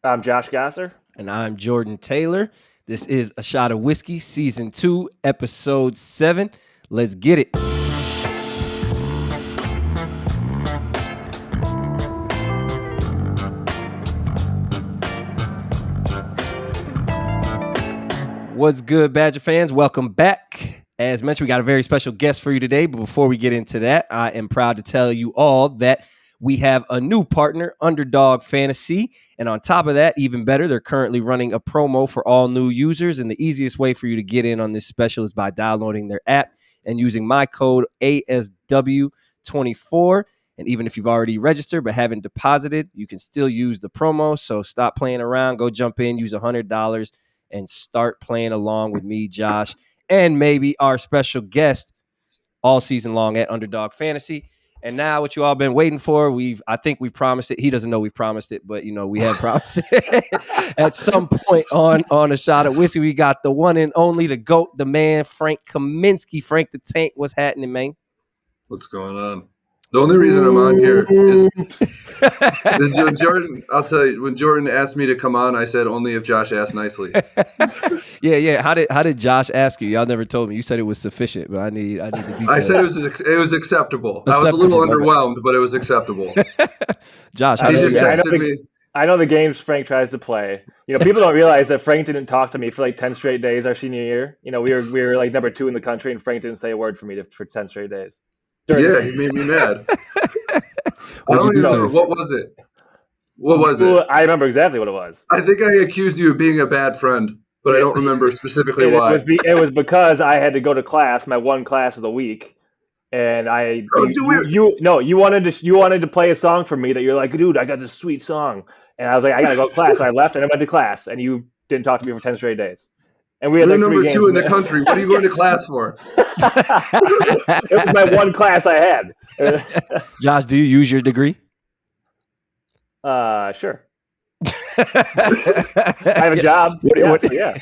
I'm Josh Gasser. And I'm Jordan Taylor. This is A Shot of Whiskey, Season 2, Episode 7. Let's get it. What's good, Badger fans? Welcome back. As mentioned, we got a very special guest for you today. But before we get into that, I am proud to tell you all that we have a new partner, Underdog Fantasy. And on top of that, even better, they're currently running a promo for all new users. And the easiest way for you to get in on this special is by downloading their app and using my code ASW24. And even if you've already registered but haven't deposited, you can still use the promo. So stop playing around. Go jump in, use $100 and start playing along with me, Josh, and maybe our special guest all season long at Underdog Fantasy. And now what you all been waiting for, I think we've promised it. He doesn't know we've promised it, but we have promised it. At some point on A Shot of Whiskey, we got the one and only, the GOAT, the man, Frank Kaminsky. Frank the Tank, what's happening, man? What's going on? The only reason I'm on here is Jordan. I'll tell you, when Jordan asked me to come on, I said only if Josh asked nicely. Yeah. How did Josh ask you? Y'all never told me. You said it was sufficient, but I need the details. I said it was acceptable. I was a little underwhelmed, but it was acceptable. Josh, he just texted me. I know the games Frank tries to play. People don't realize that Frank didn't talk to me for like 10 straight days our senior year. We were like number 2 in the country, and Frank didn't say a word for me for 10 straight days. Yeah, he made me mad. I don't even remember. What was it? What was it? I remember exactly what it was. I think I accused you of being a bad friend, but I don't remember specifically why. It was because I had to go to class, my one class of the week, and you wanted to play a song for me that you're like, dude, I got this sweet song, and I was like, I gotta go to class. So I left and I went to class, and you didn't talk to me for 10 straight days. And we had You're number 2 in the country. What are you going to class for? It was my one class I had. Josh, do you use your degree? Sure. I have a job. Yeah.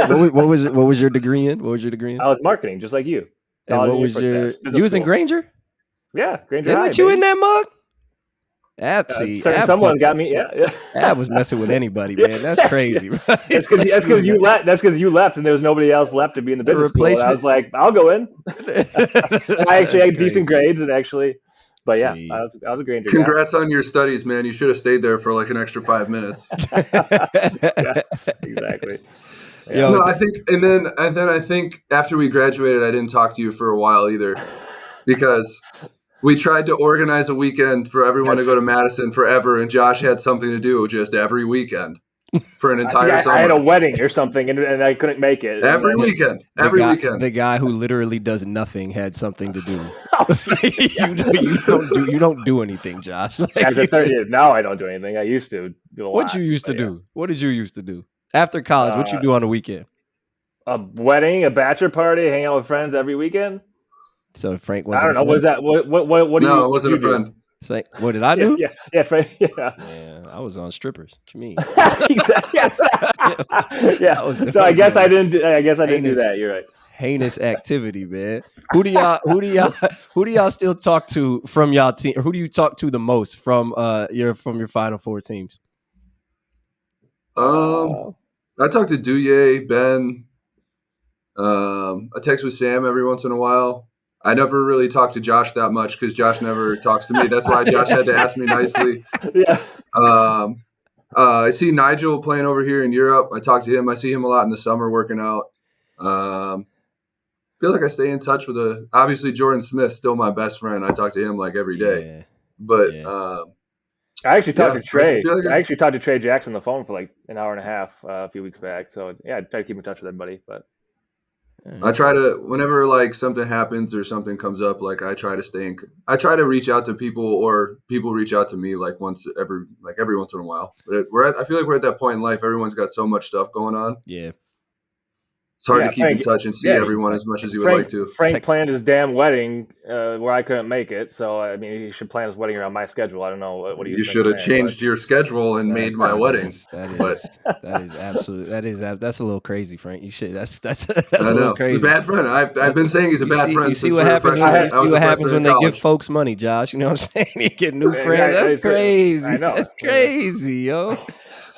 What was your degree in? I was marketing, just like you. And what was your? You was in Granger? Yeah, Granger. They let you in that mug? Someone got me. Yeah. That was messing with anybody, man. That's crazy. That's because you left. That's because you left, and there was nobody else left to be in the business school. I was like, I'll go in. I actually had decent grades, and but yeah, I was a Granger. Congrats on your studies, man. You should have stayed there for like an extra 5 minutes. Yeah, exactly. Yeah. No, I think after we graduated, I didn't talk to you for a while either, because we tried to organize a weekend for everyone to go to Madison forever, and Josh had something to do just every weekend for an entire summer. I had a wedding or something, and I couldn't make it. Every weekend. The guy who literally does nothing had something to do. You don't do anything, Josh. Now I don't do anything. I used to do a lot. What you used to do? What did you used to do? After college, what you do on the weekend? A wedding, a bachelor party, hang out with friends every weekend. So Frank wasn't. I don't know. What is that? What do you? No, it wasn't a friend. It's like, what did I do? Yeah, Frank. Yeah. I was on strippers. What you mean? Yeah. So I guess I didn't do that. You're right. Heinous activity, man. Who do y'all still talk to from y'all team? Or who do you talk to the most from your Final Four teams? I talk to Douye, Ben. I text with Sam every once in a while. I never really talk to Josh that much because Josh never talks to me. That's why Josh had to ask me nicely. Yeah. I see Nigel playing over here in Europe. I talk to him. I see him a lot in the summer working out. Feel like I stay in touch with obviously Jordan Smith, still my best friend. I talk to him like every day. Yeah. But I actually talked to Trey. I actually talked to Trey Jackson on the phone for like an hour and a half a few weeks back. So yeah, I try to keep in touch with everybody. But I try to, whenever like something happens or something comes up, like I try to reach out to people, or people reach out to me like every once in a while. But I feel like we're at that point in life. Everyone's got so much stuff going on. Yeah. It's hard to keep in touch and see everyone as much as you would like to. Frank planned his damn wedding where I couldn't make it, so I mean, he should plan his wedding around my schedule. I don't know what do you. You should have changed your schedule and made my wedding. That's a little crazy, Frank. You should. That's a little little crazy. He's a bad friend. I've been saying he's a bad friend. You see what happens when they give folks money, Josh. You know what I'm saying? You get new friends. That's crazy. I know. That's crazy, yo.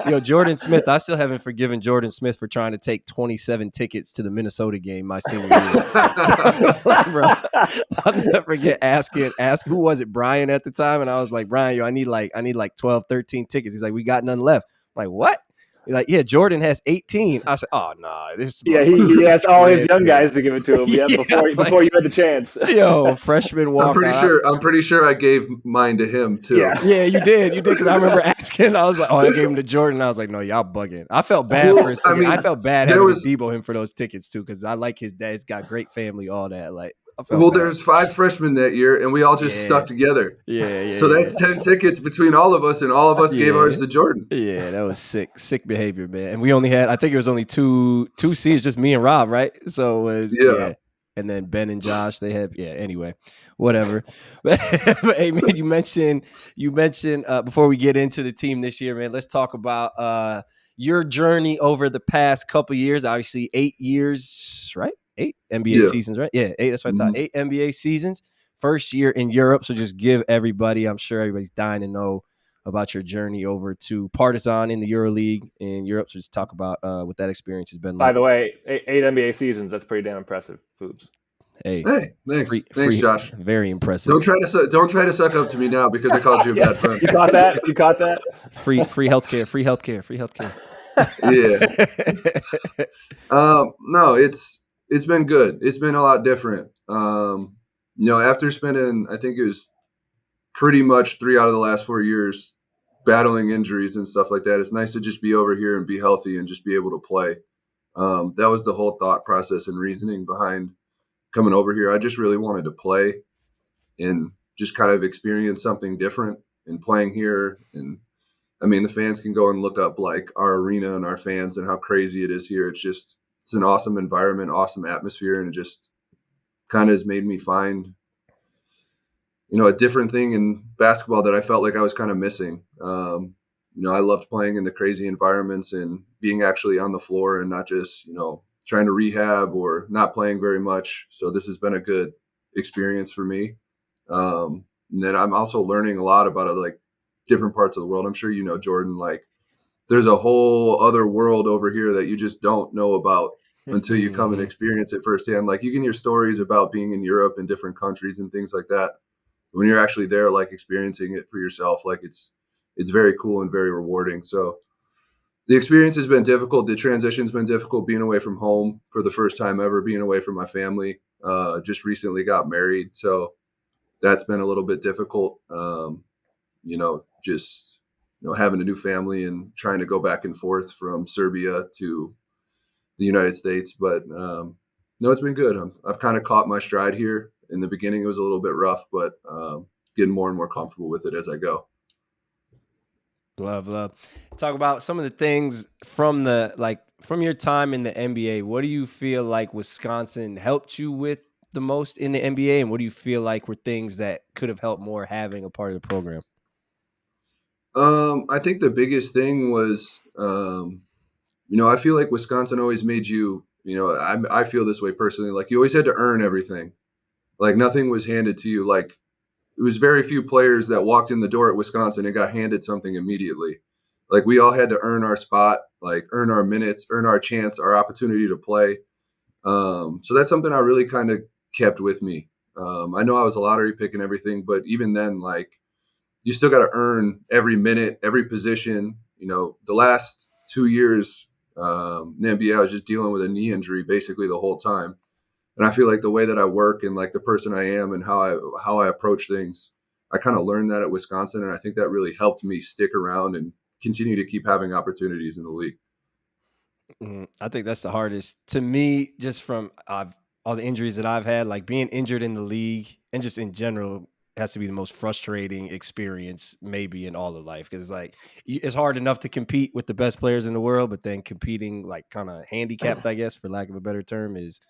Yo, Jordan Smith. I still haven't forgiven Jordan Smith for trying to take 27 tickets to the Minnesota game my senior year. Bro, I'll never forget asking who was it, Brian at the time, and I was like, Brian, yo, I need like 12, 13 tickets. He's like, we got none left. I'm like, what? He's like, yeah, Jordan has 18. I said, oh nah, this Yeah, he asked all his young man. guys to give it to him. Yeah, before like, you had the chance. Yo, freshman walk. I'm pretty sure I gave mine to him too. Yeah, you did because I remember asking. I was like, oh, I gave him to Jordan. I was like, no, y'all bugging. I felt bad for a second. I felt bad having to Debo him for those tickets too because I like his dad. He's got great family, all that. Like, there's 5 freshmen that year, and we all just stuck together. So that's 10 tickets between all of us, and all of us gave ours to Jordan. Yeah, that was sick behavior, man. And we only had, I think it was only two seats, just me and Rob, right? So it was And then Ben and Josh, they had anyway, whatever. But hey, man, you mentioned before we get into the team this year, man, let's talk about your journey over the past couple years. Obviously, 8 years, right? 8 NBA seasons, right? Yeah, 8. That's what I thought. 8 NBA seasons. First year in Europe. So just give everybody, I'm sure everybody's dying to know about your journey over to Partizan in the EuroLeague in Europe. So just talk about what that experience has been like. By the way, 8 NBA seasons. That's pretty damn impressive, Foobs. Hey, thanks, thanks, Josh. Very impressive. Don't try to suck up to me now because I called you a bad friend. You caught that? Free healthcare. Yeah. No, it's been good. It's been a lot different. After spending, I think it was pretty much 3 out of the last 4 years battling injuries and stuff like that, it's nice to just be over here and be healthy and just be able to play. That was the whole thought process and reasoning behind coming over here. I just really wanted to play and just kind of experience something different and playing here. And I mean, the fans can go and look up like our arena and our fans and how crazy it is here. It's an awesome environment, awesome atmosphere. And it just kind of has made me find, a different thing in basketball that I felt like I was kind of missing. I loved playing in the crazy environments and being actually on the floor and not just, trying to rehab or not playing very much. So this has been a good experience for me. And then I'm also learning a lot about like different parts of the world. I'm sure you know, Jordan, like there's a whole other world over here that you just don't know about until you come and experience it firsthand. Like you can hear stories about being in Europe and different countries and things like that. When you're actually there, like experiencing it for yourself, like it's very cool and very rewarding. So the experience has been difficult. The transition's been difficult being away from home for the first time ever, being away from my family. Just recently got married. So that's been a little bit difficult. Having a new family and trying to go back and forth from Serbia to the United States. But no, it's been good. I've kind of caught my stride here. In the beginning, it was a little bit rough, but getting more and more comfortable with it as I go. Love. Talk about some of the things from your time in the NBA. What do you feel like Wisconsin helped you with the most in the NBA, and what do you feel like were things that could have helped more having a part of the program? I think the biggest thing was, I feel like Wisconsin always made you, I feel this way personally, like you always had to earn everything. Like nothing was handed to you. Like it was very few players that walked in the door at Wisconsin and got handed something immediately. Like we all had to earn our spot, like earn our minutes, earn our chance, our opportunity to play. So that's something I really kind of kept with me. I know I was a lottery pick and everything, but even then, like you still got to earn every minute, every position. The last 2 years in the NBA, I was just dealing with a knee injury basically the whole time. And I feel like the way that I work and like the person I am and how I approach things, I kind of learned that at Wisconsin. And I think that really helped me stick around and continue to keep having opportunities in the league. I think that's the hardest to me, just from all the injuries that I've had, like being injured in the league and just in general has to be the most frustrating experience maybe in all of life. Cause like, it's hard enough to compete with the best players in the world, but then competing like kind of handicapped, I guess, for lack of a better term, is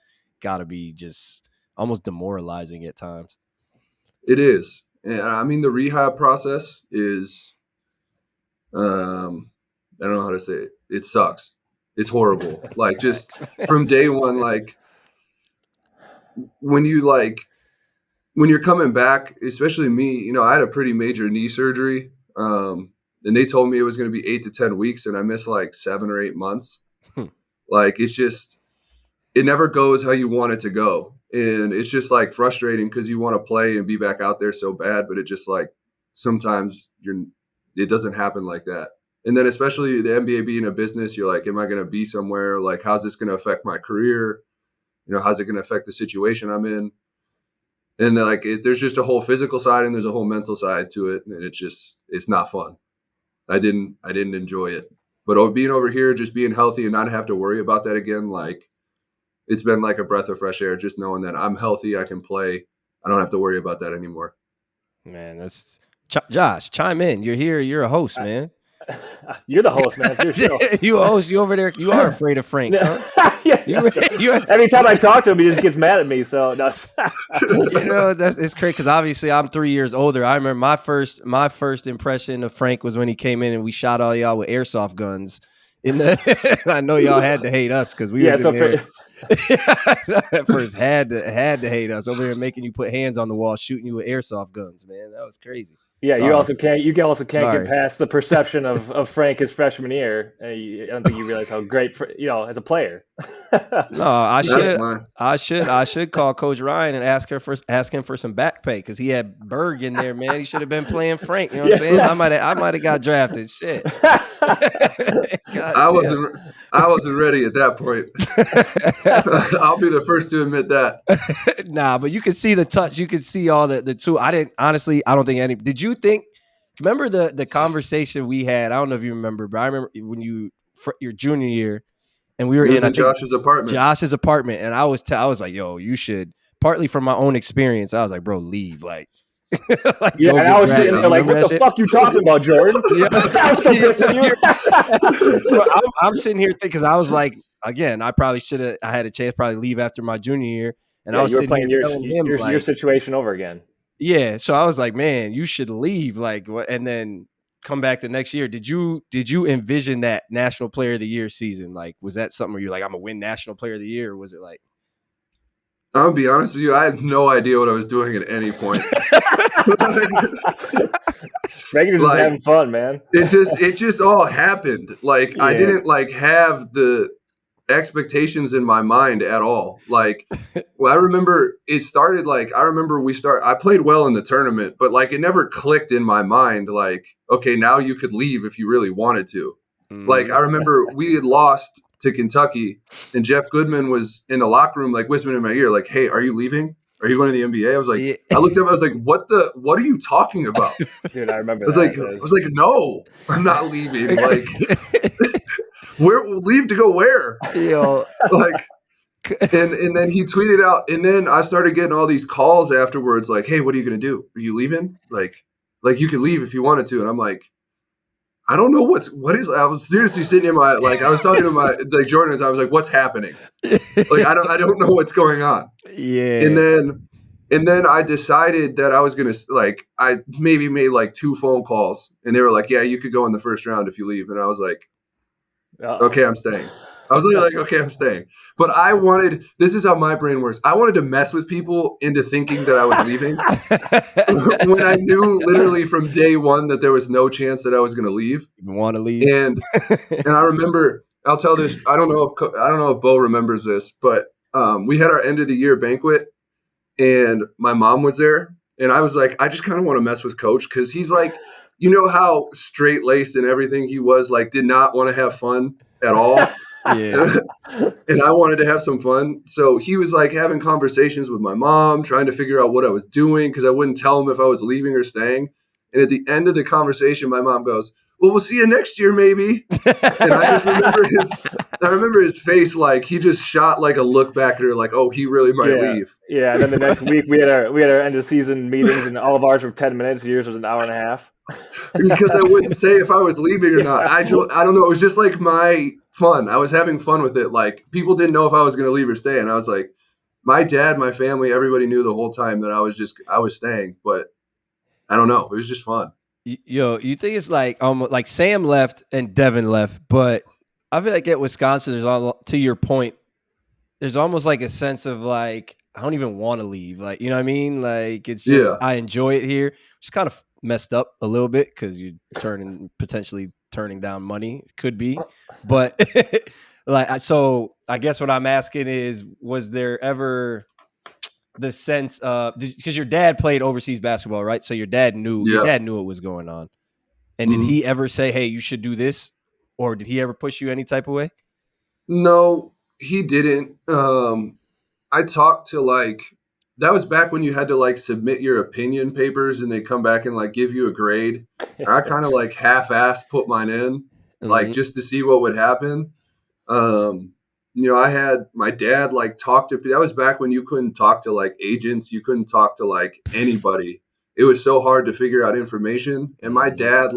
gotta be just almost demoralizing at times. It is. And I mean, the rehab process is, I don't know how to say it. It sucks. It's horrible. Like just from day one, like when you're coming back, especially me, I had a pretty major knee surgery. and they told me it was going to be 8 to 10 weeks, and I missed like 7 or 8 months. Like, it's just, it never goes how you want it to go. And it's just like frustrating because you want to play and be back out there so bad, but it just like sometimes it doesn't happen like that. And then especially the NBA being a business, you're like, am I going to be somewhere? Like, how's this going to affect my career? You know, how's it going to affect the situation I'm in? And like, there's just a whole physical side and there's a whole mental side to it. And it's not fun. I didn't enjoy it. But being over here, just being healthy and not have to worry about that again, like, it's been like a breath of fresh air, just knowing that I'm healthy, I can play. I don't have to worry about that anymore. Man, that's Josh, chime in. You're here. You're a host, man. You're the host, man. It's your show. You a host. You over there. You are afraid of Frank, huh? Every time I talk to him, he just gets mad at me. So no. You know, it's crazy because obviously I'm 3 years older. I remember my first impression of Frank was when he came in and we shot all y'all with airsoft guns. I know y'all had to hate us because we was in there. At first had to hate us over here making you put hands on the wall, shooting you with airsoft guns, man. That was crazy. Yeah, Sorry. you also can't get past the perception of Frank his freshman year. I don't think you realize how great as a player. No, I should call Coach Ryan and ask him for some back pay because he had Berg in there, man. He should have been playing Frank. You know what I'm saying? I might have got drafted. Shit. I wasn't ready at that point. I'll be the first to admit that. Nah, but you can see the touch. You can see all the two. I don't think any. Did you think? Remember the conversation we had? I don't know if you remember, but I remember when your junior year, and we were in Josh's apartment. And I was like, yo, you should. Partly from my own experience, I was like, bro, leave, like. Like, yeah, and I was sitting there like, what the fuck you talking about, Jordan? I was so pissed at you. I'm sitting here thinking, because I was like, again, I probably should have. I had a chance to probably leave after my junior year, and I was sitting playing here your situation over again. Yeah, so I was like, man, you should leave, like, and then come back the next year. Did you envision that National Player of the Year season? Like, was that something where you're like, I'm gonna win National Player of the Year, or was it like? I'll be honest with you, I had no idea what I was doing at any point. Megan was just having fun, man. It just all happened. Like, yeah. I didn't have the expectations in my mind at all. Like, well, I remember it started I played well in the tournament, but like, it never clicked in my mind. Like, okay, now you could leave if you really wanted to. Like, I remember we had lost to Kentucky, and Jeff Goodman was in the locker room, like, whispering in my ear, like, hey, are you leaving? Are you going to the NBA? I was like, I looked up, I was like, what are you talking about? Dude, I remember I was like, no, I'm not leaving. Like, leave to go where? Yo. Like, and then he tweeted out, and then I started getting all these calls afterwards, like, hey, what are you going to do? Are you leaving? Like you could leave if you wanted to. And I'm like, I don't know what is. I was seriously sitting in I was talking to my Jordan. I was like, what's happening? Like, I don't know what's going on. Yeah. And then I decided that I was gonna, like, I maybe made like 2 phone calls, and they were like, yeah, you could go in the first round if you leave. And I was like, okay, I'm staying. I was literally like, okay, I'm staying. But this is how my brain works. I wanted to mess with people into thinking that I was leaving when I knew literally from day one that there was no chance that I was going to leave. You want to leave? And I remember, I'll tell this. I don't know if Bo remembers this, but we had our end of the year banquet, and my mom was there, and I was like, I just kind of want to mess with Coach because he's like, you know how straight laced and everything he was, like, did not want to have fun at all. Yeah. And I wanted to have some fun. So he was like having conversations with my mom, trying to figure out what I was doing because I wouldn't tell him if I was leaving or staying. And at the end of the conversation, my mom goes, well, we'll see you next year, maybe. And I just remember his face, like he just shot like a look back at her, like, oh, he really might leave. Yeah. And then the next week we had our end of season meetings, and all of ours were 10 minutes. Yours was an hour and a half. Because I wouldn't say if I was leaving or not. I don't know. It was just like my fun. I was having fun with it. Like, people didn't know if I was going to leave or stay. And I was like, my dad, my family, everybody knew the whole time that I was staying, but I don't know. It was just fun. Yo, you think it's like almost like Sam left and Devin left, but I feel like at Wisconsin, to your point, there's almost like a sense of like, I don't even want to leave. Like, you know what I mean? Like, it's just, I enjoy it here. It's kind of messed up a little bit because you're potentially turning down money. Could be, but so I guess what I'm asking is, was there ever the sense because your dad played overseas basketball, right? So your dad knew what was going on, and did he ever say, "Hey, you should do this," or did he ever push you any type of way? No, he didn't. I talked to that was back when you had to submit your opinion papers and they come back and give you a grade. I kind of half-assed put mine in, just to see what would happen. I had my dad talk to. That was back when you couldn't talk to agents, you couldn't talk to anybody. It was so hard to figure out information, and my dad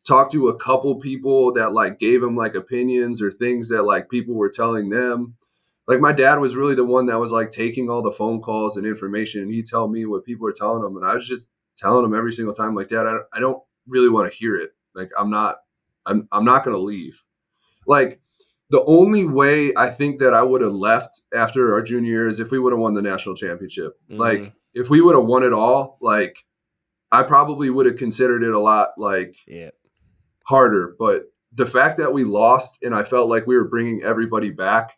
talked to a couple people that gave him opinions or things that people were telling them. My dad was really the one that was taking all the phone calls and information, and he'd tell me what people were telling him, and I was just telling him every single time, Dad, I don't really want to hear it. I'm not going to leave. The only way I think that I would have left after our junior year is if we would have won the national championship. If we would have won it all, I probably would have considered it a lot harder. But the fact that we lost and I felt like we were bringing everybody back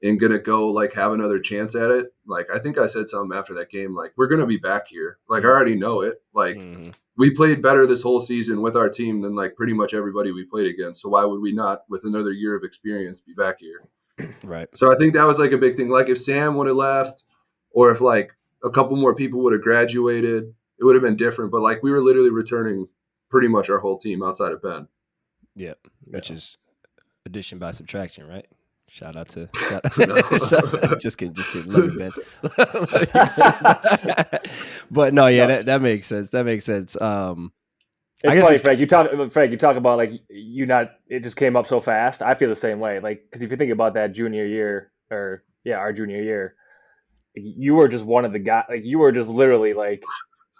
and going to go have another chance at it. I think I said something after that game, we're going to be back here. I already know it. We played better this whole season with our team than pretty much everybody we played against. So why would we not, with another year of experience, be back here? Right. So I think that was a big thing. If Sam would have left, or if a couple more people would have graduated, it would have been different. But we were literally returning pretty much our whole team outside of Ben. Yeah, which is addition by subtraction, right? Shout out to just kidding, love you, Ben. But no, yeah, that makes sense. That makes sense. It's funny, Frank. You talk about it just came up so fast. I feel the same way. Because if you think about that junior year, our junior year, you were just one of the guys. You were just literally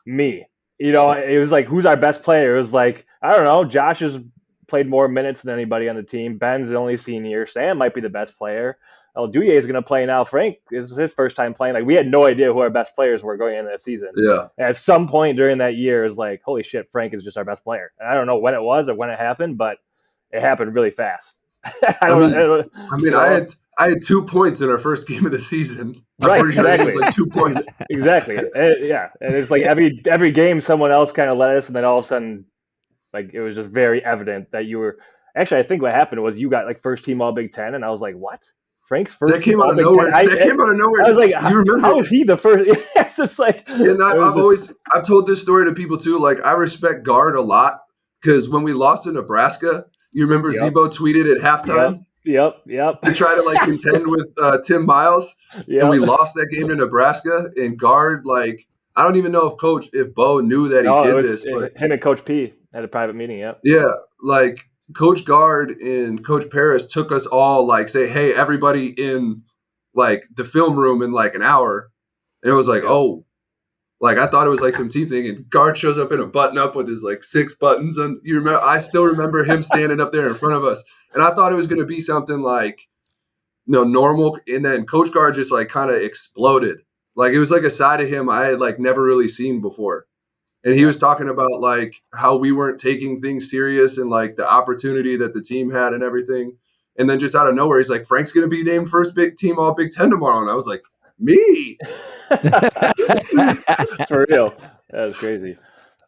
me. It was who's our best player? It was I don't know. Josh has played more minutes than anybody on the team. Ben's the only senior. Sam might be the best player. Duye is going to play now. Frank is his first time playing. We had no idea who our best players were going into that season. Yeah. And at some point during that year, it was holy shit, Frank is just our best player. And I don't know when it was or when it happened, but it happened really fast. I had 2 points in our first game of the season. Right, exactly. It was 2 points. Exactly. And it's every game someone else kind of led us, and then all of a sudden, it was just very evident that you were. Actually, I think what happened was you got first team All Big Ten, and I was like, what? Frank's first. That came out of nowhere. That came out of nowhere. I was like, you remember? How is he the first? It's just And I've told this story to people too. I respect Guard a lot because when we lost to Nebraska, you remember Zebo tweeted at halftime. Yep. To try to contend with Tim Miles, and we lost that game to Nebraska. And Guard, I don't even know if Bo knew that he did this, but him and Coach P had a private meeting. Yep. Yeah, Coach Guard and Coach Paris took us all say, hey, everybody in the film room in an hour, and it was oh. I thought it was some team thing, and Guard shows up in a button-up with his 6 buttons. And you remember, I still remember him standing up there in front of us, and I thought it was going to be something normal. And then Coach Guard just kind of exploded. It was a side of him I had never really seen before. And he was talking about how we weren't taking things serious and the opportunity that the team had and everything. And then just out of nowhere, he's Frank's going to be named first big team All Big Ten tomorrow, and I was me. For real. That was crazy.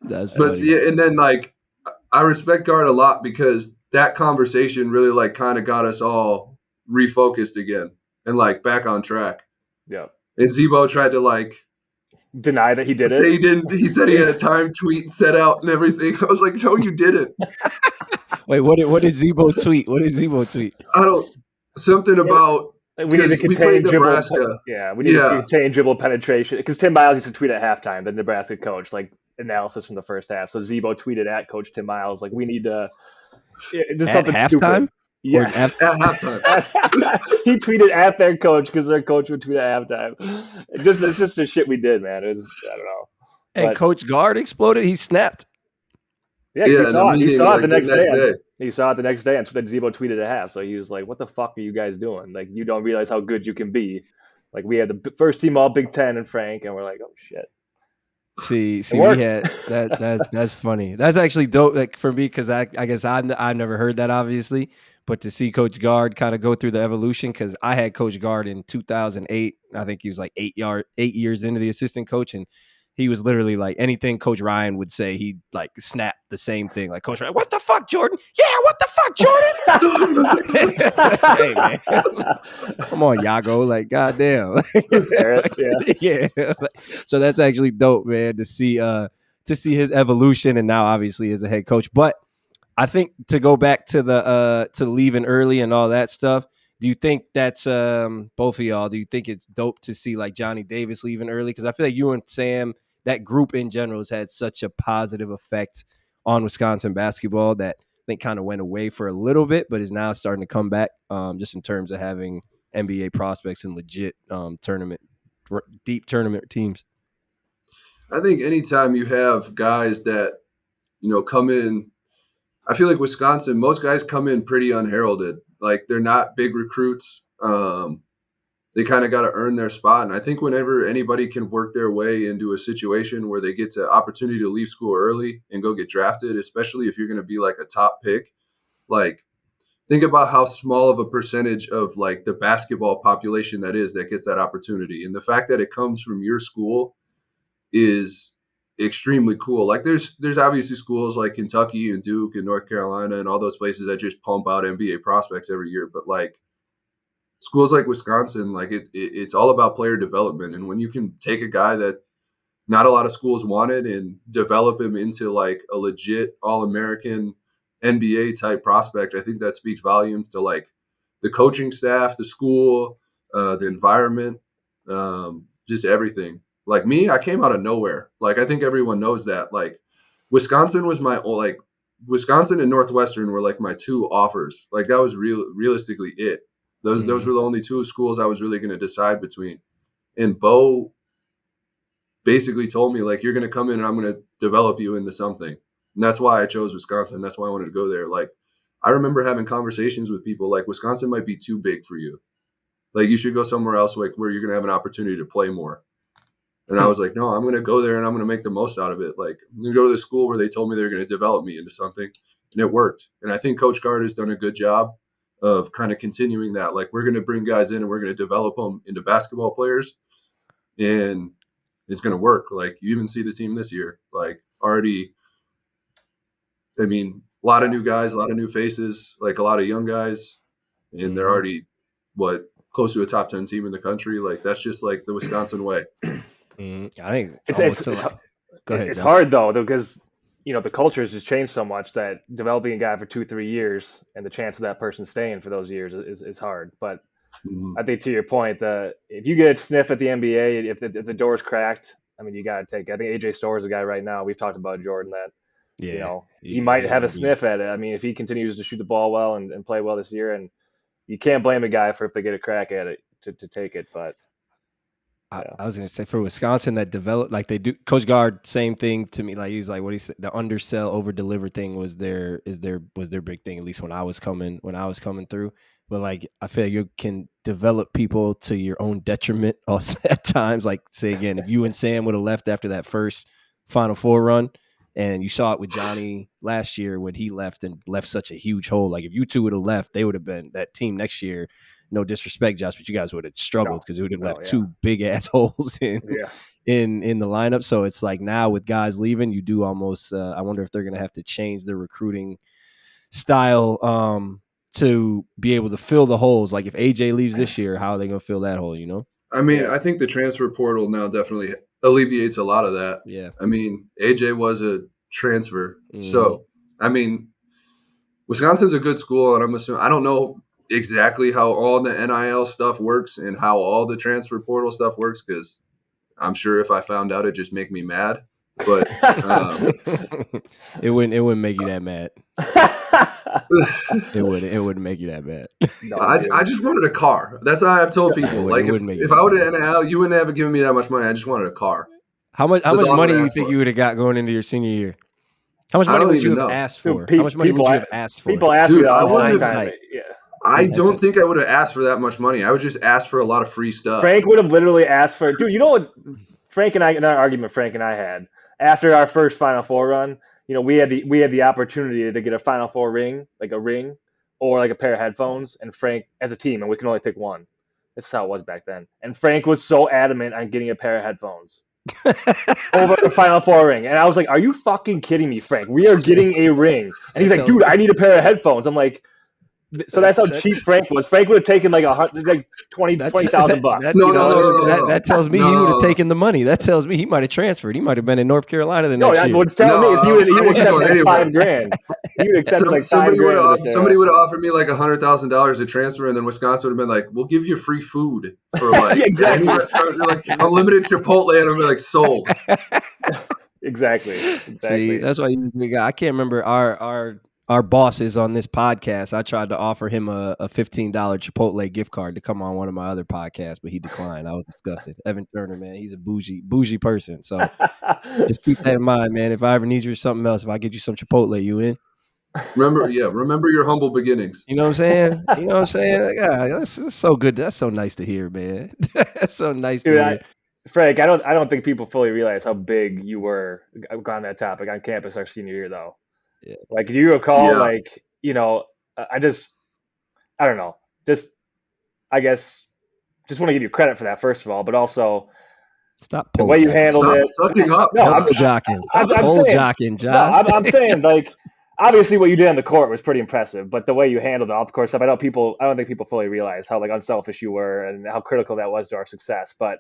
That's funny. But yeah, and then I respect Guard a lot because that conversation really kind of got us all refocused again and back on track. Yeah. And Zebo tried to deny that he did say it. He didn't. He said he had a time tweet set out and everything. I was no, you didn't. Wait, what did Zebo tweet? What did Zebo tweet? Something about. We need to contain dribble. We need to contain dribble penetration because Tim Miles used to tweet at halftime, the Nebraska coach, analysis from the first half. So Zebo tweeted at Coach Tim Miles, we need to just at something halftime. Stupid. Yeah, at halftime. He tweeted at their coach because their coach would tweet at halftime. It's just the shit we did, man. It was, I don't know. And Coach Guard exploded. He snapped. Yeah, he saw it the next day. He saw it the next day, and then Zebo tweeted at half. So he was like, "What the fuck are you guys doing? You don't realize how good you can be. We had the first team All Big Ten and Frank, and we're like, oh shit." See, we had that's funny. That's actually dope. Like for me, because I guess I've never heard that, obviously, but to see Coach Guard kind of go through the evolution, because I had Coach Guard in 2008. I think he was like 8 years into the assistant coach, and he was literally like anything Coach Ryan would say, he'd like snap the same thing. Like Coach Ryan, what the fuck, Jordan? Yeah, what the fuck, Jordan? Hey man, come on, Yago. Like, goddamn. Yeah. So that's actually dope, man, to see his evolution, and now obviously as a head coach. But I think to go back to the to leaving early and all that stuff, do you think that's both of y'all? Do you think it's dope to see like Johnny Davis leaving early? Because I feel like you and Sam, that group in general, has had such a positive effect on Wisconsin basketball that I think kind of went away for a little bit, but is now starting to come back. Just in terms of having NBA prospects and legit deep tournament teams. I think anytime you have guys that, come in, I feel like Wisconsin, most guys come in pretty unheralded. Like they're not big recruits. They kind of got to earn their spot. And I think whenever anybody can work their way into a situation where they get the opportunity to leave school early and go get drafted, especially if you're going to be like a top pick, like think about how small of a percentage of like the basketball population that gets that opportunity. And the fact that it comes from your school is extremely cool. Like there's obviously schools like Kentucky and Duke and North Carolina and all those places that just pump out NBA prospects every year. But like schools like Wisconsin, like it's all about player development. And when you can take a guy that not a lot of schools wanted and develop him into like a legit All-American NBA type prospect, I think that speaks volumes to like the coaching staff, the school, the environment, just everything. Like me, I came out of nowhere. Like I think everyone knows that. Like Wisconsin was Wisconsin and Northwestern were like my two offers. Like that was realistically it. Those were the only two schools I was really going to decide between. And Bo basically told me like, you're going to come in and I'm going to develop you into something. And that's why I chose Wisconsin. That's why I wanted to go there. Like I remember having conversations with people like Wisconsin might be too big for you. Like you should go somewhere else like where you're going to have an opportunity to play more. And I was like, no, I'm going to go there and I'm going to make the most out of it. Like I'm going to go to the school where they told me they're going to develop me into something. And it worked. And I think Coach Guard has done a good job of kind of continuing that. Like we're going to bring guys in and we're going to develop them into basketball players. And it's going to work. Like you even see the team this year, like already, I mean, a lot of new guys, a lot of new faces, like a lot of young guys. And they're already, close to a top 10 team in the country. Like that's just like the Wisconsin way. I think it's hard though, because the culture has just changed so much that developing a guy for 2-3 years and the chance of that person staying for those years is hard. But I think to your point, if you get a sniff at the NBA, if the door's cracked, I mean, you got to take it. I think AJ Storr is a guy right now. We've talked about Jordan that he might have a sniff at it. I mean, if he continues to shoot the ball well and play well this year, and you can't blame a guy for if they get a crack at it to take it, but. I was going to say for Wisconsin that developed like they do. Coach Guard, same thing to me. Like he's like what he said. The undersell, over deliver thing was their big thing. At least when I was coming through. But like I feel like you can develop people to your own detriment also at times. Like say again, if you and Sam would have left after that first Final Four run, and you saw it with Johnny last year when he left and left such a huge hole. Like if you two would have left, they would have been that team next year. No disrespect, Josh, but you guys would have struggled because it would have left two big ass holes in the lineup. So it's like now with guys leaving, you do almost. I wonder if they're going to have to change their recruiting style to be able to fill the holes. Like if AJ leaves this year, how are they going to fill that hole? I mean, I think the transfer portal now definitely alleviates a lot of that. Yeah. I mean, AJ was a transfer, so I mean, Wisconsin's a good school, and I'm assuming I don't know exactly how all the NIL stuff works and how all the transfer portal stuff works, because I'm sure if I found out, it'd just make me mad. But it wouldn't make you that mad. It wouldn't make you that bad. No, I just wanted a car. That's how I've told people. Like if I would have NIL, you wouldn't have given me that much money. I just wanted a car. How much money do you think you would have got going into your senior year? How much money would you have asked for? How much money would you have asked for? People ask me all the time. I don't think I would have asked for that much money. I would just ask for a lot of free stuff. Frank would have literally asked for, dude, you know what? Frank and I, in our argument Frank and I had after our first Final Four run, we had the opportunity to get a Final Four ring, like a ring, or like a pair of headphones, and Frank as a team, and we can only pick one. This is how it was back then. And Frank was so adamant on getting a pair of headphones over the Final Four ring, and I was like, "Are you fucking kidding me, Frank? We are getting a ring." And he's like, "Dude, I need a pair of headphones." I'm like. So that's how cheap Frank was. Frank would have taken like $20,000 bucks. That tells me he would have taken the money. That tells me he might have transferred. He might have been in North Carolina the next year. What's telling me is he would accept like $5,000. He would accept like $5,000. Somebody would have offered me like $100,000 to transfer, and then Wisconsin would have been like, "We'll give you free food for like exactly like unlimited Chipotle," and I'm like, "Sold." Exactly. See, that's why I can't remember our bosses on this podcast. I tried to offer him a $15 Chipotle gift card to come on one of my other podcasts, but he declined. I was disgusted. Evan Turner, man, he's a bougie person. So just keep that in mind, man. If I ever need you for something else, if I get you some Chipotle, you in? Remember your humble beginnings. You know what I'm saying? Yeah, that's so good. That's so nice to hear, man. That's so nice to hear. Frank, I don't think people fully realize how big you were on that topic on campus our senior year, though. Yeah. Like, do you recall, I don't know, I guess, just want to give you credit for that, first of all, but also the way you handled it. Sucking up. No, I'm jocking, Josh. No, I'm saying, like, obviously what you did on the court was pretty impressive, but the way you handled the off-the-court stuff, I don't think people fully realize how, like, unselfish you were and how critical that was to our success. But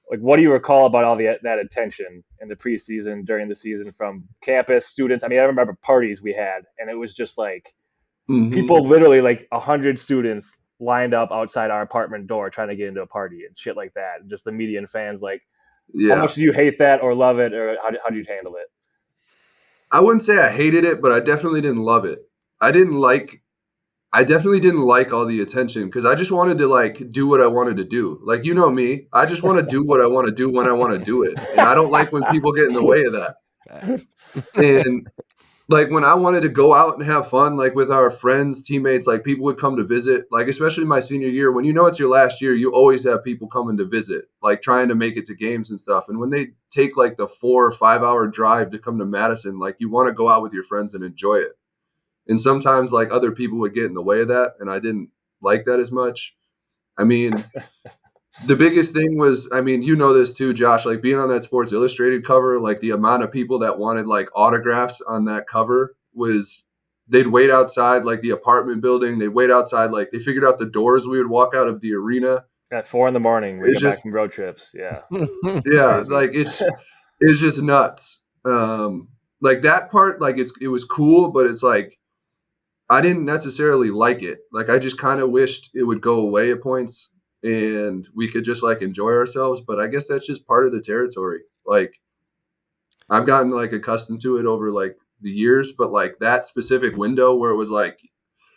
like, what do you recall about all that attention in the preseason, during the season, from campus students? I mean, I remember parties we had, and it was just like people literally, like 100 students lined up outside our apartment door trying to get into a party and shit like that. And just the media and fans, like, how much do you hate that or love it, or how do you handle it? I wouldn't say I hated it, but I definitely didn't love it. I definitely didn't like all the attention because I just wanted to like do what I wanted to do. Like, you know me, I just want to do what I want to do when I want to do it. And I don't like when people get in the way of that. And like when I wanted to go out and have fun, like with our friends, teammates, like people would come to visit, like especially my senior year, when it's your last year, you always have people coming to visit, like trying to make it to games and stuff. And when they take like the 4 or 5 hour drive to come to Madison, like you want to go out with your friends and enjoy it. And sometimes like other people would get in the way of that. And I didn't like that as much. I mean, the biggest thing was, I mean, you know this too, Josh, like being on that Sports Illustrated cover, like the amount of people that wanted like autographs on that cover was, they'd wait outside like the apartment building. They'd wait outside, like they figured out the doors we would walk out of the arena. At 4 a.m, we get back from road trips. Yeah. Yeah. Like it's just nuts. Like that part, like it was cool, but it's like, I didn't necessarily like it. Like I just kind of wished it would go away at points and we could just like enjoy ourselves. But I guess that's just part of the territory. Like I've gotten like accustomed to it over like the years, but like that specific window where it was like,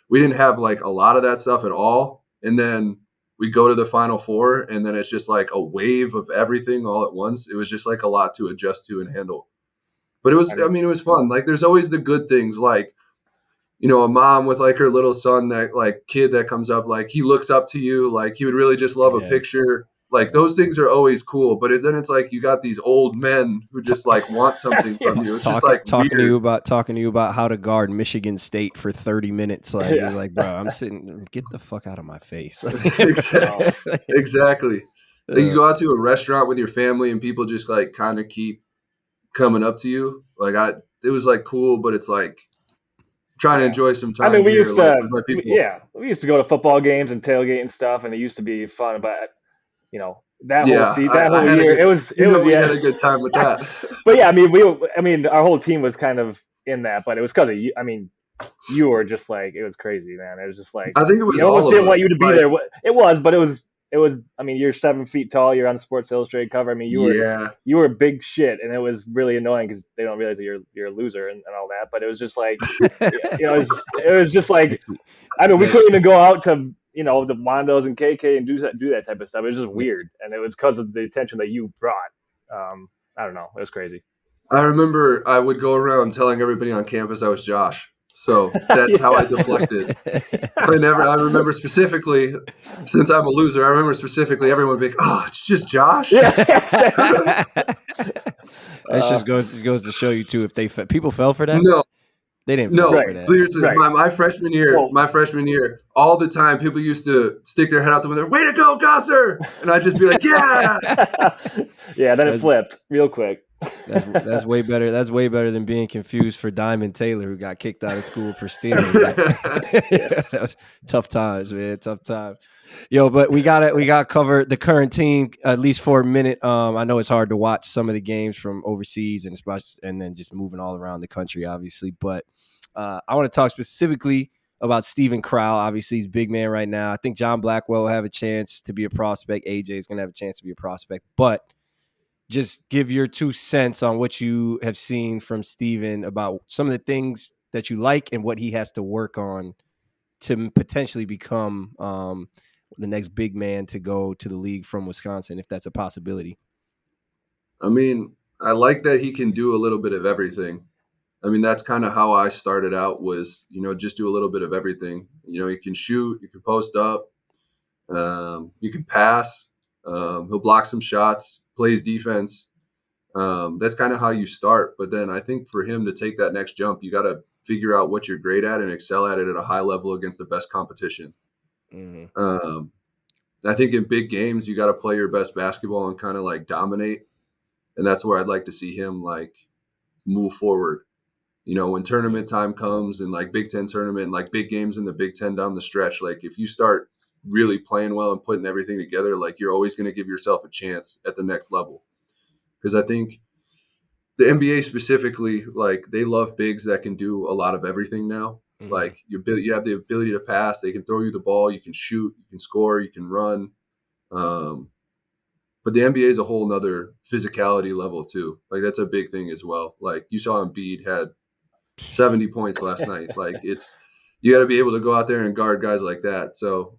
we didn't have like a lot of that stuff at all. And then we go to the Final Four and then it's just like a wave of everything all at once. It was just like a lot to adjust to and handle. But it was fun. Like there's always the good things, like, you know, a mom with like her little son, that like kid that comes up, like he looks up to you, like he would really just love a picture. Like those things are always cool. But then it's like you got these old men who just like want something from you. It's just like talking to you about how to guard Michigan State for 30 minutes. Like you're like, bro, I'm sitting, get the fuck out of my face. Exactly. Like you go out to a restaurant with your family and people just like kind of keep coming up to you. Like it was like cool, but it's like trying to enjoy some time. I mean, we used to go to football games and tailgate and stuff, and it used to be fun. But you know, that whole year, it was we had a good time with that. But yeah, I mean, our whole team was kind of in that, but it was because of you. I mean, you were just like, it was crazy, man. It was just like, I think it was you almost didn't want you to be there. It was, but it was. I mean, you're 7 feet tall. You're on the Sports Illustrated cover. I mean, you were big shit, and it was really annoying because they don't realize that you're a loser and all that. But it was just like, you know, it was just like, I mean, we couldn't even go out to, you know, the Wandos and KK and do that type of stuff. It was just weird, and it was because of the attention that you brought. I don't know. It was crazy. I remember I would go around telling everybody on campus I was Josh. So that's how I deflected. I remember specifically, since I'm a loser, I remember specifically everyone being, "Oh, it's just Josh." Yeah. That just goes to show you too. If people fell for that, No, they didn't fall for that. Seriously, Right. my freshman year, all the time people used to stick their head out the window, "Way to go, Gosser!" And I'd just be like, "Yeah." Yeah, then it flipped real quick. That's way better. That's way better than being confused for Diamond Taylor, who got kicked out of school for stealing. That was tough times, man. Tough times. Yo, but we got cover the current team at least for a minute. I know it's hard to watch some of the games from overseas and then just moving all around the country, obviously. But I want to talk specifically about Steven Crowl. Obviously, he's big man right now. I think John Blackwell will have a chance to be a prospect. AJ is going to have a chance to be a prospect, but just give your 2 cents on what you have seen from Steven about some of the things that you like and what he has to work on to potentially become the next big man to go to the league from Wisconsin, if that's a possibility. I mean, I like that he can do a little bit of everything. I mean, that's kind of how I started out was, just do a little bit of everything. You can shoot, you can post up, you can pass, he'll block some shots, plays defense. That's kind of how you start. But then I think for him to take that next jump, you got to figure out what you're great at and excel at it at a high level against the best competition. Mm-hmm. I think in big games, you got to play your best basketball and kind of like dominate. And that's where I'd like to see him like move forward. When tournament time comes and like Big Ten tournament and like big games in the Big Ten down the stretch, like if you start really playing well and putting everything together, like you're always going to give yourself a chance at the next level. Because I think the NBA specifically, like they love bigs that can do a lot of everything now. Mm-hmm. Like you have the ability to pass. They can throw you the ball. You can shoot. You can score. You can run. But the NBA is a whole nother physicality level too. Like that's a big thing as well. Like you saw Embid had 70 points last night. Like you got to be able to go out there and guard guys like that. So,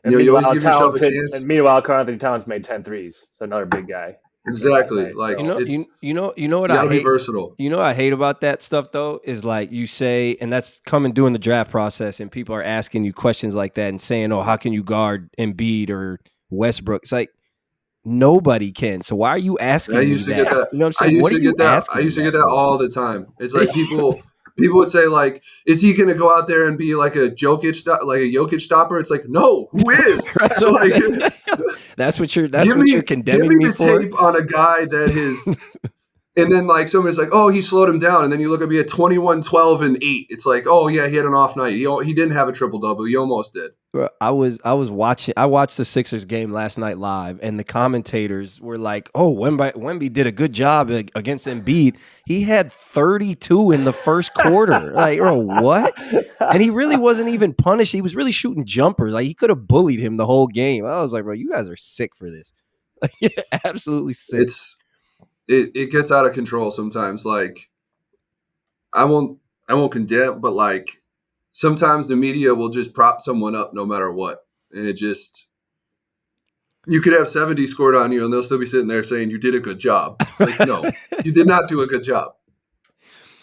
you always give yourself a chance. And meanwhile, Karl-Anthony Towns made 10 threes. So another big guy. Exactly. Night, like, so. you know what I hate? Versatile. You know what I hate about that stuff though is like you say, and that's coming during the draft process, and people are asking you questions like that and saying, "Oh, how can you guard Embid or Westbrook?" It's like nobody can. So why are you asking me that? You know what I'm saying? What are you asking? I used to get that all the time. It's like people would say like, "Is he going to go out there and be like a Jokic stopper?" It's like, no, who is? That's what you're condemning me me the for. Tape on a guy that is, and then like somebody's like, "Oh, he slowed him down," and then you look at me at 21, 12, and 8. It's like, oh yeah, he had an off night. He didn't have a triple double. He almost did. I watched the Sixers game last night live, and the commentators were like, "Oh, Wemby did a good job against Embiid. He had 32 in the first quarter." Like, bro, what? And he really wasn't even punished. He was really shooting jumpers. Like, he could have bullied him the whole game. I was like, bro, you guys are sick for this. Like, absolutely sick. It gets out of control sometimes. Like, I won't condemn, but like, sometimes the media will just prop someone up no matter what. And you could have 70 scored on you and they'll still be sitting there saying you did a good job. It's like, no, you did not do a good job.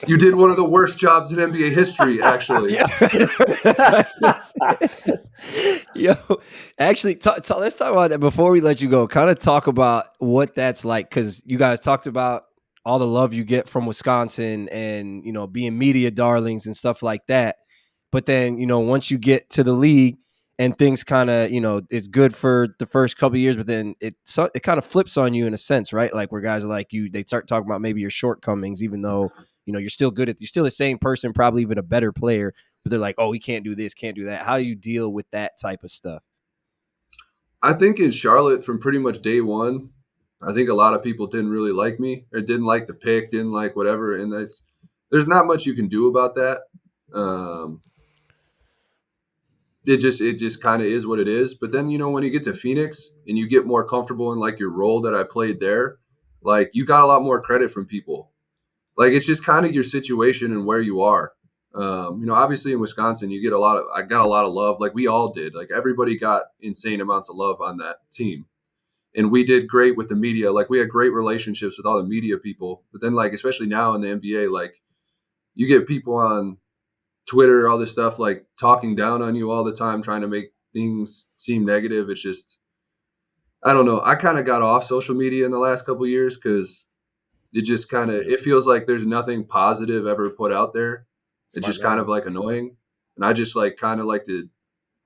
You did one of the worst jobs in NBA history, actually. Yo, actually, let's talk about that before we let you go. Kind of talk about what that's like, because you guys talked about all the love you get from Wisconsin and, being media darlings and stuff like that. But then, once you get to the league and things kind of, it's good for the first couple of years, but then it kind of flips on you in a sense, right? Like where guys are like you, they start talking about maybe your shortcomings, even though, you're still you're still the same person, probably even a better player, but they're like, oh, he can't do this, can't do that. How do you deal with that type of stuff? I think in Charlotte from pretty much day one, I think a lot of people didn't really like me or didn't like the pick, didn't like whatever. And there's not much you can do about that. It just kind of is what it is. But then, when you get to Phoenix and you get more comfortable in like your role that I played there, like you got a lot more credit from people. Like it's just kind of your situation and where you are. Obviously in Wisconsin, I got a lot of love. Like we all did. Like everybody got insane amounts of love on that team. And we did great with the media. Like we had great relationships with all the media people. But then like, especially now in the NBA, like, you get people on Twitter, all this stuff, like talking down on you all the time, trying to make things seem negative. It's just, I don't know. I kind of got off social media in the last couple of years because it just kind of, it feels like there's nothing positive ever put out there. It's just kind of like annoying. And I just like kind of like to,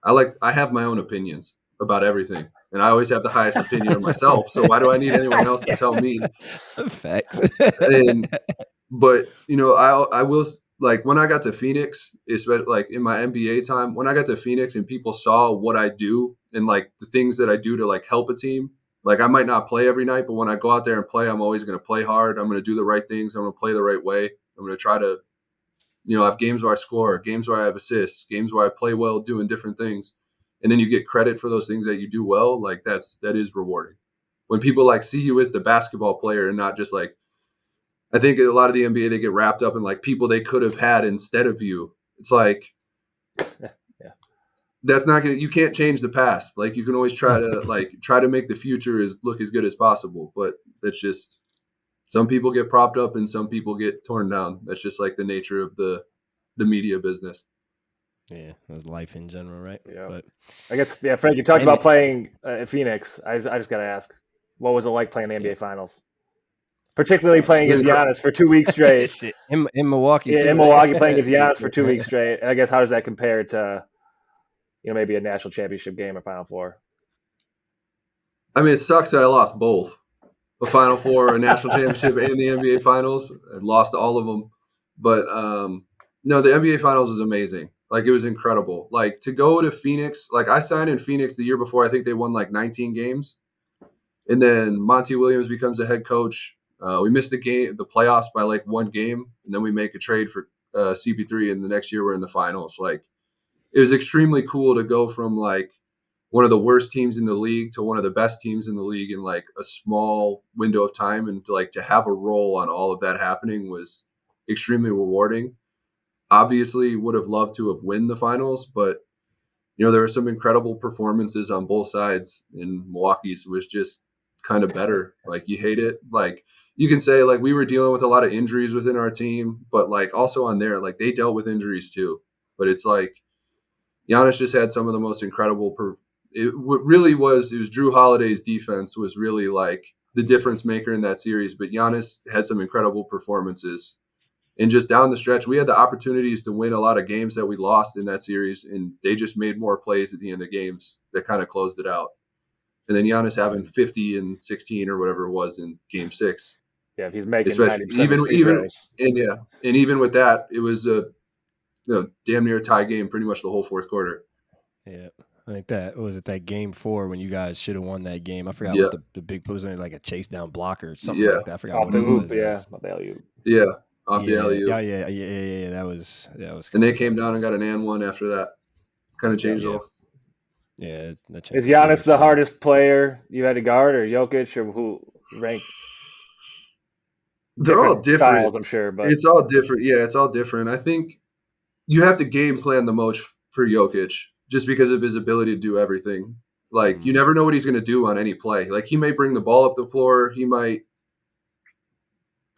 I have my own opinions about everything. And I always have the highest opinion of myself. So why do I need anyone else to tell me? Facts. But, you know, I will, like when I got to Phoenix, especially like in my NBA time, when I got to Phoenix and people saw what I do and like the things that I do to like help a team, like I might not play every night, but when I go out there and play, I'm always going to play hard. I'm going to do the right things. I'm going to play the right way. I'm going to try to, you know, have games where I score, games where I have assists, games where I play well doing different things. And then you get credit for those things that you do well. Like that is rewarding. When people like see you as the basketball player and not just like, I think a lot of the NBA, they get wrapped up in like people they could have had instead of you. It's like, that's not going to, you can't change the past. Like you can always try to make the future look as good as possible. But it's just, some people get propped up and some people get torn down. That's just like the nature of the media business. Yeah, life in general, right? Yeah. But I guess, Frank, you talked about playing at Phoenix. I just got to ask, what was it like playing the NBA Finals? Particularly playing against Giannis for 2 weeks straight. in Milwaukee, yeah, too, in Milwaukee playing against Giannis for 2 weeks straight. And I guess how does that compare to, you know, maybe a national championship game or Final Four? I mean, it sucks that I lost both. A Final Four, a national championship, and the NBA Finals. I lost all of them. But no, the NBA Finals is amazing. Like, it was incredible. Like, to go to Phoenix, like, I signed in Phoenix the year before. I think they won, like, 19 games. And then Monty Williams becomes the head coach. We missed the playoffs by, like, 1 game. And then we make a trade for CP3, and the next year we're in the finals. Like, it was extremely cool to go from, like, one of the worst teams in the league to one of the best teams in the league in, like, a small window of time. And, to have a role on all of that happening was extremely rewarding. Obviously would have loved to have won the finals, but, you know, there were some incredible performances on both sides, and Milwaukee's was just kind of better. Like, you hate it. Like, you can say, like, we were dealing with a lot of injuries within our team, but, like, also on there, like, they dealt with injuries too. But it's like Giannis just had some of the most incredible it was Drew Holiday's defense was really like the difference maker in that series. But Giannis had some incredible performances. And just down the stretch, we had the opportunities to win a lot of games that we lost in that series, and they just made more plays at the end of games that kind of closed it out. And then Giannis having 50 and 16 or whatever it was in Game 6. Yeah, he's making 90% even with that, it was a damn near a tie game pretty much the whole fourth quarter. Yeah. I think that Game 4 when you guys should have won that game. I forgot what the big play was, like a chase down blocker or something like that. I forgot what it was. Yeah, off the alley-oop. Yeah. That was. And they came down and got an and one after that. Kind of changed all. Yeah. Is Giannis the hardest player you had to guard, or Jokic, or who ranked? They're all different styles, I'm sure, but it's all different. Yeah, it's all different. I think you have to game plan the most for Jokic, just because of his ability to do everything. Like, you never know what he's going to do on any play. Like, he may bring the ball up the floor. He might,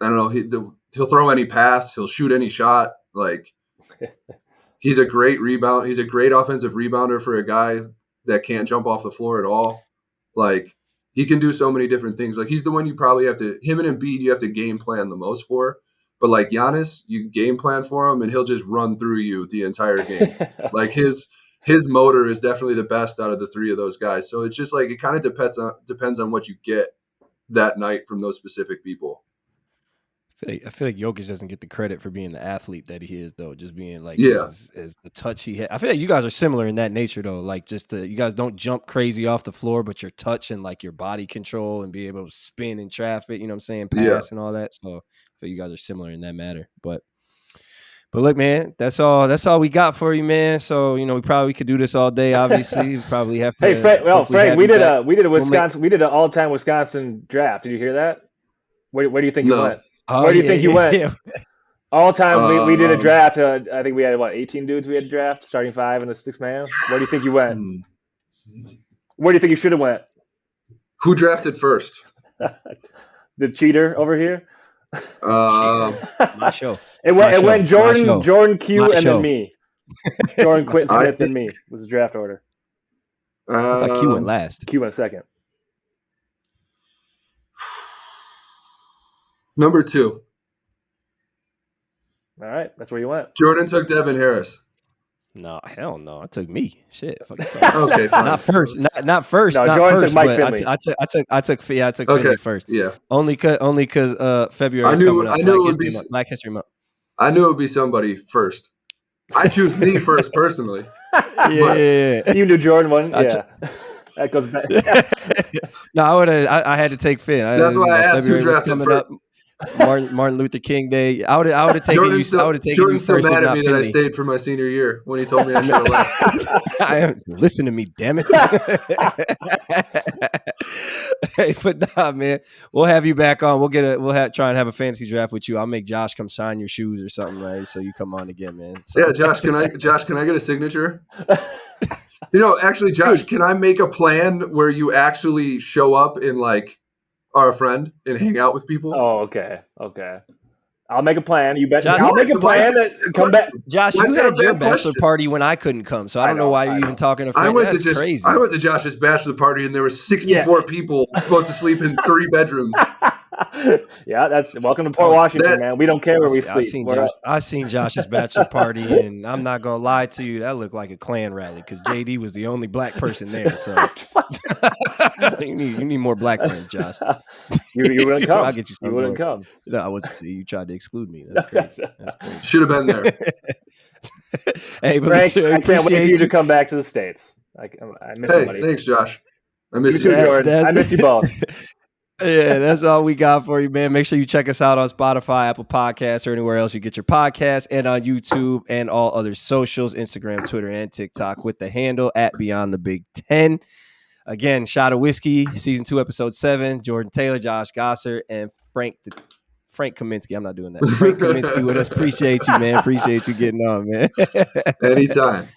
I don't know, he'll throw any pass. He'll shoot any shot. Like, he's a great rebound. He's a great offensive rebounder for a guy that can't jump off the floor at all. Like, he can do so many different things. Like, he's the one you probably have to, him and Embid, you have to game plan the most for. But, like, Giannis, you game plan for him, and he'll just run through you the entire game. Like, his motor is definitely the best out of the 3 of those guys. So it's just like, it kind of depends on what you get that night from those specific people. I feel like Jokic doesn't get the credit for being the athlete that he is, though. Just being like, as the touch he had. I feel like you guys are similar in that nature, though. Like, just you guys don't jump crazy off the floor, but your touch and like your body control and be able to spin in traffic, you know what I'm saying? Pass and all that. So I feel you guys are similar in that matter. But look, man, that's all we got for you, man. So, you know, we probably could do this all day. Obviously, we probably have to. Hey, Frank, we did an all-time Wisconsin draft. Did you hear that? Where do you think you went? Where do you think you went? Yeah. All time, we did a draft. I think we had 18 dudes. We had a draft, starting 5 and the 6th man. Where do you think you went? Where do you think you should have went? Who drafted first? The cheater over here. My show. It went Jordan Q, and then me. Jordan Quinton Smith and me was the draft order. I thought Q went last. Q went second. Number 2. All right, that's where you went. Jordan took Devin Harris. No, hell no. I took me. Shit. Okay, fine. Not first. Not first. No, not Jordan first. took Mike but Finley. I took Finley first. Yeah. Only because February. I knew it would be Black History Month. I knew it would be somebody first. I choose me first personally. Yeah. You knew Jordan won. Yeah. That goes back. No, I had to take Finn. That's why I asked who drafted first. Martin Luther King Day. I would have taken you. I would have taken Jordan's you first. Still mad at me Finley. that I stayed for my senior year when he told me I should have left. Listen to me, damn it. Hey, but nah, man, we'll have you back on. We'll try and have a fantasy draft with you. I'll make Josh come sign your shoes or something, right? So you come on again, man. So. Yeah, Josh, can I get a signature? Actually, Josh, can I make a plan where you actually show up in our friend and hang out with people? Oh, okay. I'll make a plan. You bet. Josh, I'll make a plan and come back. Josh, you had your bachelor party when I couldn't come, so I don't know why you're even talking to Frank. That's crazy. I went to Josh's bachelor party and there were 64 people supposed to sleep in 3 bedrooms. Yeah, that's welcome to Port Washington, man. We don't care where we sleep. I seen Josh's bachelor party, and I'm not gonna lie to you, that looked like a Klan rally because JD was the only black person there. So you need more black friends, Josh. You wouldn't come. I'll get you some. You wouldn't come. No, I wasn't. See, you tried to exclude me. That's crazy. Should have been there. Hey, but Frank, I can't wait for you to come back to the States. I miss somebody. Thanks, Josh. I miss you too, Jordan. I miss you both. Yeah, that's all we got for you, man. Make sure you check us out on Spotify, Apple Podcasts, or anywhere else you get your podcasts, and on YouTube and all other socials, Instagram, Twitter, and TikTok with the handle @BeyondTheBig10. Again, Shot of Whiskey, Season 2, Episode 7, Jordan Taylor, Josh Gosser, and Frank Kaminsky. I'm not doing that. Frank Kaminsky with us. Appreciate you, man. Appreciate you getting on, man. Anytime.